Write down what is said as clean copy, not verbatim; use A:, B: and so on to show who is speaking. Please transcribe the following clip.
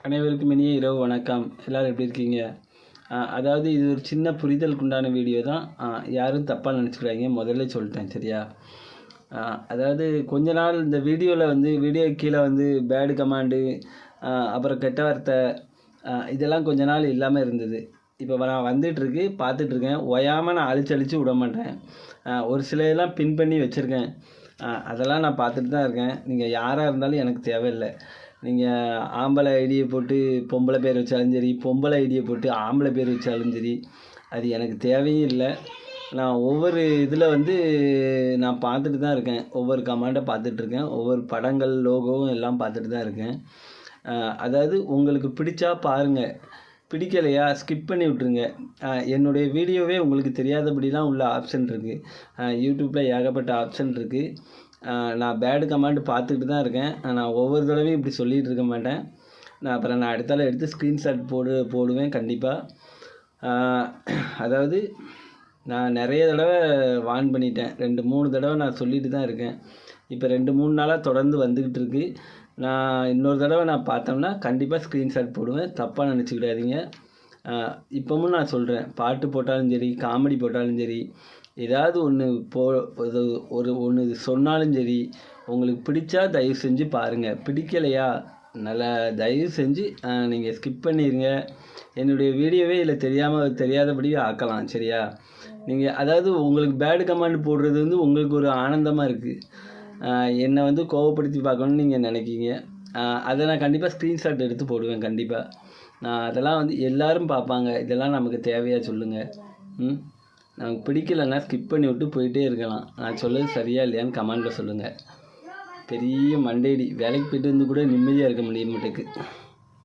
A: அனைவருக்கும் இனிய இரவு வணக்கம். எல்லோரும் எப்படி இருக்கீங்க? அதாவது இது ஒரு சின்ன புரிதலுக்கு உண்டான வீடியோ தான். யாரும் தப்பாக நினச்சிக்கிறாங்க, முதல்ல சொல்லிட்டேன் சரியா? அதாவது கொஞ்ச நாள் இந்த வீடியோவில் வீடியோ கீழே பேடு கமாண்டு, அப்புறம் கெட்ட வார்த்தை, இதெல்லாம் கொஞ்ச நாள் இல்லாமல் இருந்தது. இப்போ நான் வந்துட்டுருக்கு, பார்த்துட்ருக்கேன். ஓயாமல் நான் அழிச்சு விட மாட்டேன். ஒரு சில இதெல்லாம் பின் பண்ணி வச்சுருக்கேன். அதெல்லாம் நான் பார்த்துட்டு தான் இருக்கேன். நீங்கள் யாராக இருந்தாலும் எனக்கு தேவையில்லை. நீங்கள் ஆம்பளை ஐடியை போட்டு பொம்பளை பேர் வச்சாலும் சரி, பொம்பளை ஐடியை போட்டு ஆம்பளை பேர் வச்சாலும் சரி, அது எனக்கு தேவையும் இல்லை. நான் ஒவ்வொரு இதில் நான் பார்த்துட்டு தான் இருக்கேன். ஒவ்வொரு கமெண்ட்டை பார்த்துட்ருக்கேன். ஒவ்வொரு படங்கள் லோகோவும் எல்லாம் பார்த்துட்டு தான் இருக்கேன். அதாவது உங்களுக்கு பிடிச்சா பாருங்கள், பிடிக்கலையா ஸ்கிப் பண்ணி விட்ருங்க. என்னுடைய வீடியோவே உங்களுக்கு தெரியாதபடிலாம் உள்ள ஆப்ஷன் இருக்குது. யூடியூப்பில் ஏகப்பட்ட ஆப்ஷன் இருக்குது. நான் பேடு கமாண்டு பார்த்துக்கிட்டு தான் இருக்கேன். நான் ஒவ்வொரு தடவையும் இப்படி சொல்லிகிட்டு இருக்க மாட்டேன். நான் அடுத்தால எடுத்து ஸ்க்ரீன்ஷாட் போடுவேன் கண்டிப்பாக. அதாவது நான் நிறைய தடவை வார்ன் பண்ணிட்டேன். 2-3 தடவை நான் சொல்லிட்டு தான் இருக்கேன். இப்போ 2-3 நாளாக தொடர்ந்து வந்துக்கிட்டு இருக்கு. நான் இன்னொரு தடவை நான் பார்த்தோம்னா கண்டிப்பாக ஸ்க்ரீன்ஷாட் போடுவேன், தப்பாக நினச்சிக்கிடாதீங்க. இப்போவும் நான் சொல்கிறேன், பாட்டு போட்டாலும் சரி, காமெடி போட்டாலும் சரி, ஏதாவது ஒன்று சொன்னாலும் சரி, உங்களுக்கு பிடிச்சா தயவு செஞ்சு பாருங்கள். பிடிக்கலையா நல்லா தயவு செஞ்சு நீங்கள் ஸ்கிப் பண்ணிடுங்க. என்னுடைய வீடியோவே இதில் தெரியாதபடி ஆக்கலாம் சரியா? நீங்கள் அதாவது உங்களுக்கு பேடு கமாண்ட் போடுறது உங்களுக்கு ஒரு ஆனந்தமாக இருக்குது. என்னை கோவப்படுத்தி பார்க்கணுன்னு நீங்கள் நினைக்கிங்க. அதை நான் கண்டிப்பாக ஸ்க்ரீன்ஷாட் எடுத்து போடுவேன் கண்டிப்பாக. அதெல்லாம் எல்லோரும் பார்ப்பாங்க. இதெல்லாம் நமக்கு தேவையாக சொல்லுங்கள். நமக்கு பிடிக்கலைன்னா ஸ்கிப் பண்ணி விட்டு போயிட்டே இருக்கலாம். நான் சொல்லுறது சரியா இல்லையான்னு கமெண்ட்டில் சொல்லுங்கள். பெரிய மண்டையடி, வேலைக்கு போய்ட்டு கூட நிம்மதியாக இருக்க முடிய மாட்டேங்குது.